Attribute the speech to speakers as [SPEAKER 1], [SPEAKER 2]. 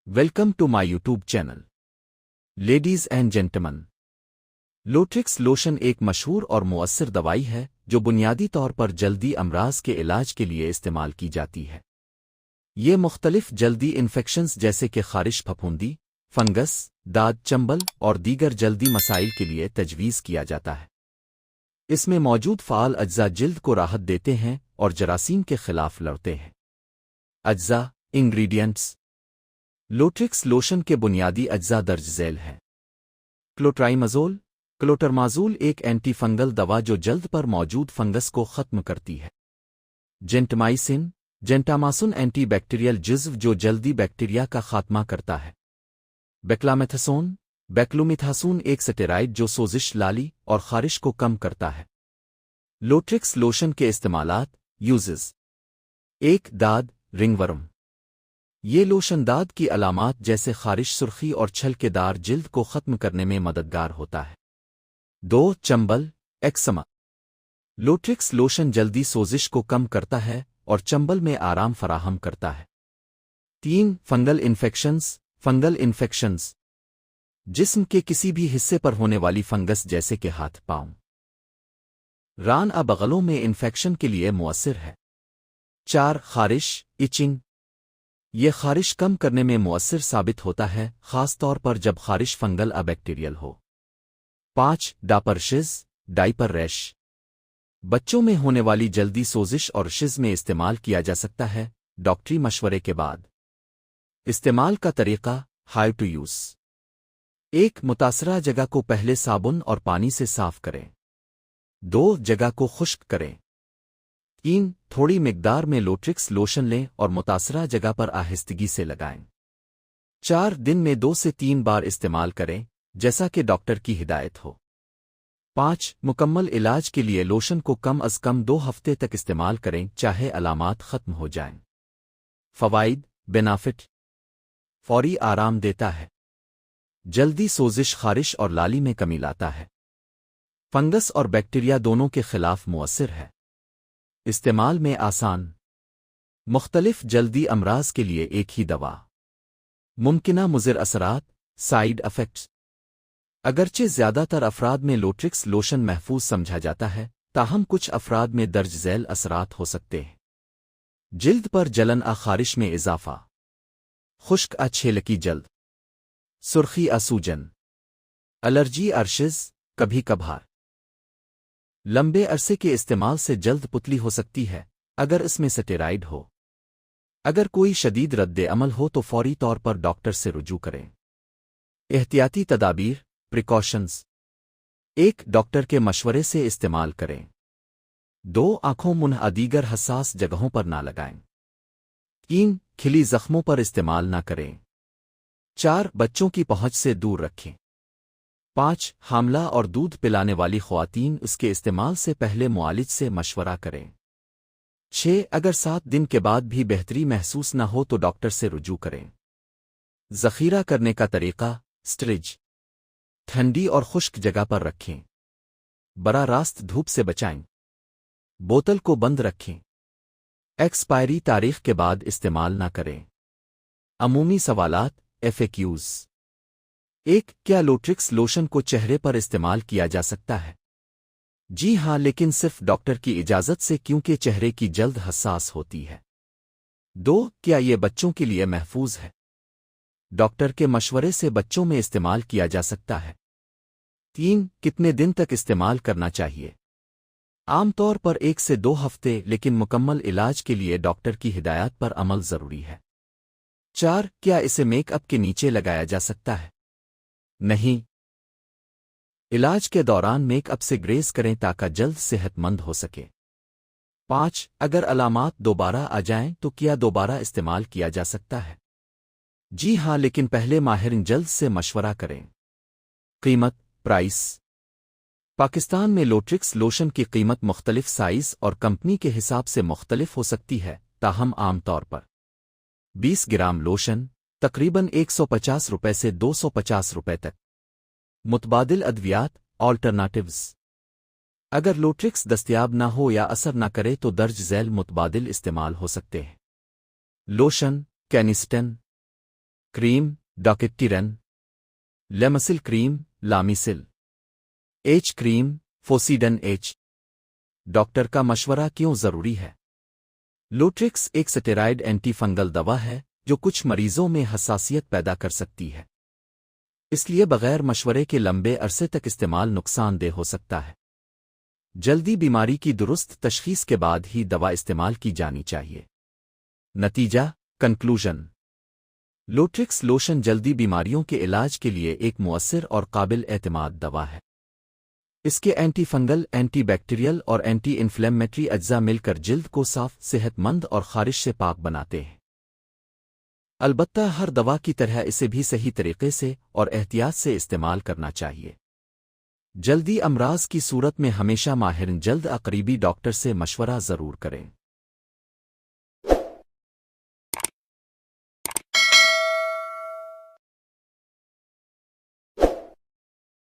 [SPEAKER 1] Welcome to my YouTube channel. Ladies and gentleman, Lotrix lotion एक मशहूर और मुअस्सर दवाई है जो बुनियादी तौर पर जल्दी अमराज के इलाज के लिए इस्तेमाल की जाती है। ये मुख्तलिफ जल्दी इन्फेक्शंस जैसे कि खारिश, फफूंदी, फंगस, दाद, चंबल और दीगर जल्दी मसाइल के लिए तजवीज़ किया जाता है। इसमें मौजूद फ़ाल अज्जा जिल्द को राहत देते हैं और जरासीम के खिलाफ लड़ते हैं। अज्जा इंग्रीडियंट्स। लोट्रिक्स लोशन के बुनियादी अज्जा दर्ज झैल हैं। क्लोट्राइमज़ोल। क्लोटरमाज़ोल एक एंटी फंगल दवा जो जल्द पर मौजूद फंगस को ख़त्म करती है। जेंटामाइसिन। जेंटामासिन एंटी बैक्टीरियल जुज़्व जो जल्दी बैक्टीरिया का खात्मा करता है। बेक्लामेथासोन। बेक्लोमिथासोन एक स्टेरॉइड जो सोजिश, लाली और खारिश को कम करता है। लोट्रिक्स लोशन के इस्तेमालात यूजेस। 1. दाद, रिंगवर्म। ये लोशन दाद की अलामात जैसे खारिश, सुर्खी और छलकेदार जिल्द को ख़त्म करने में मददगार होता है। 2. चंबल, एक्समा। लोट्रिक्स लोशन जल्दी सोजिश को कम करता है और चंबल में आराम फराहम करता है। 3. Fungal infections. फंगल इन्फेक्शंस जिस्म के किसी भी हिस्से पर होने वाली फंगस जैसे कि हाथ, पाँव, रान या बगलों में इन्फेक्शन के लिए मुअस्सिर है। 4. खारिश, इचिंग। ये खारिश कम करने में मुअस्सिर साबित होता है, ख़ास तौर पर जब खारिश फंगल या बैक्टीरियल हो। 5. डायपरशिज़, डाइपर रैश। बच्चों में होने वाली जल्दी सोजिश और शिज़ में इस्तेमाल किया जा सकता है, डॉक्टरी मशवरे के बाद। इस्तेमाल का तरीक़ा, हाउ टू यूज़। 1. मुतासरा जगह को पहले साबुन और पानी से साफ करें। 2. जगह को खुश्क करें। 3. थोड़ी मिकदार में लोट्रिक्स लोशन लें और मुतासरा जगह पर आहिस्तगी से लगाएं। 4. दिन में 2 से 3 बार इस्तेमाल करें, जैसा कि डॉक्टर की हिदायत हो। 5. मुकम्मल इलाज के लिए लोशन को कम अज़ कम 2 हफ्ते तक इस्तेमाल करें, चाहे अलामात ख़त्म हो जाएं। फ़वाइद, बेनाफिट। फौरी आराम देता है। जल्दी सोजिश, खारिश और लाली में कमी लाता है। फंगस और बैक्टीरिया दोनों के खिलाफ मुअस्सिर है। इस्तेमाल में आसान। मुख्तलिफ जल्दी अमराज के लिए एक ही दवा। मुमकिना मुज़िर असरात, साइड इफ़ेक्ट्स। अगरचे ज़्यादातर अफराद में लोट्रिक्स लोशन महफूज समझा जाता है, ताहम कुछ अफराद में दर्ज झैल असरात हो सकते हैं। जिल्द पर जलन आ खारिश में इजाफा। खुश्क आ छेलकी जल्द। सुर्खी आ सूजन। एलर्जी, अर्शिज़, कभी कभार। लंबे अरसे के इस्तेमाल से जल्द पुतली हो सकती है, अगर इसमें स्टेरॉइड हो। अगर कोई शदीद रद्द अमल हो तो फौरी तौर पर डॉक्टर से रुजू करें। एहतियाती तदाबीर, प्रिकॉशंस। 1. डॉक्टर के मशवरे से इस्तेमाल करें। 2. आंखों, मुंह आ दीगर हसास जगहों पर ना लगाएं। 3. खिली जख्मों पर इस्तेमाल ना करें। 4. बच्चों की पहुंच से दूर रखें। 5. हामला और दूध पिलाने वाली ख़वातीन उसके इस्तेमाल से पहले मुआलिज से मशवरा करें। 6. अगर 7 दिन के बाद भी बेहतरी महसूस न हो तो डॉक्टर से रुजू करें। ज़ख़ीरा करने का तरीक़ा, स्टोरेज। ठंडी और खुश्क जगह पर रखें। बरा रास्त धूप से बचाएं। बोतल को बंद रखें। एक्सपायरी तारीख के बाद इस्तेमाल न करें। अमूमी सवालात, FAQs। 1. क्या लोट्रिक्स लोशन को चेहरे पर इस्तेमाल किया जा सकता है? जी हाँ, लेकिन सिर्फ डॉक्टर की इजाज़त से, क्योंकि चेहरे की जल्द हसास होती है। 2. क्या ये बच्चों के लिए महफूज है? डॉक्टर के मशवरे से बच्चों में इस्तेमाल किया जा सकता है। 3. कितने दिन तक इस्तेमाल करना चाहिए? आमतौर पर 1 से 2 हफ्ते, लेकिन मुकम्मल इलाज के लिए डॉक्टर की हिदायत पर अमल ज़रूरी है। 4. क्या इसे मेकअप के नीचे लगाया जा सकता है? नहीं। इलाज के दौरान मेकअप से ग्रेस करें ताकि जल्द सेहतमंद हो सके। 5. अगर अलामात दोबारा आ जाएं तो क्या दोबारा इस्तेमाल किया जा सकता है? जी हाँ, लेकिन पहले माहिर जल्द से मशवरा करें। कीमत, प्राइस। पाकिस्तान में लोट्रिक्स लोशन की कीमत मुख्तलिफ साइज़ और कंपनी के हिसाब से मुख्तलिफ हो सकती है, ताहम आम तौर पर 20 ग्राम लोशन तकरीबन 150 रुपये से 250 रुपये तक। मुतबादिल अद्वियात, ऑल्टरनेटिव्स। अगर लोट्रिक्स दस्तयाब ना हो या असर ना करे तो दर्ज झैल मुतबादिल इस्तेमाल हो सकते हैं। लोशन, कैनिस्टन। کریم ڈاکٹیرن لیمسل کریم لامسل ایچ کریم فوسیڈن ایچ ڈاکٹر کا مشورہ کیوں ضروری ہے؟ لوٹرکس ایک سٹیرائڈ اینٹی فنگل دوا ہے جو کچھ مریضوں میں حساسیت پیدا کر سکتی ہے، اس لیے بغیر مشورے کے لمبے عرصے تک استعمال نقصان دہ ہو سکتا ہے۔ جلدی بیماری کی درست تشخیص کے بعد ہی دوا استعمال کی جانی چاہیے۔ نتیجہ کنکلوژن: لوٹرکس لوشن جلدی بیماریوں کے علاج کے لیے ایک مؤثر اور قابل اعتماد دوا ہے۔ اس کے اینٹی فنگل، اینٹی بیکٹیریل اور اینٹی انفلیمیٹری اجزاء مل کر جلد کو صاف، صحت مند اور خارش سے پاک بناتے ہیں۔ البتہ ہر دوا کی طرح اسے بھی صحیح طریقے سے اور احتیاط سے استعمال کرنا چاہیے۔ جلدی امراض کی صورت میں ہمیشہ ماہر جلد قریبی ڈاکٹر سے مشورہ ضرور کریں۔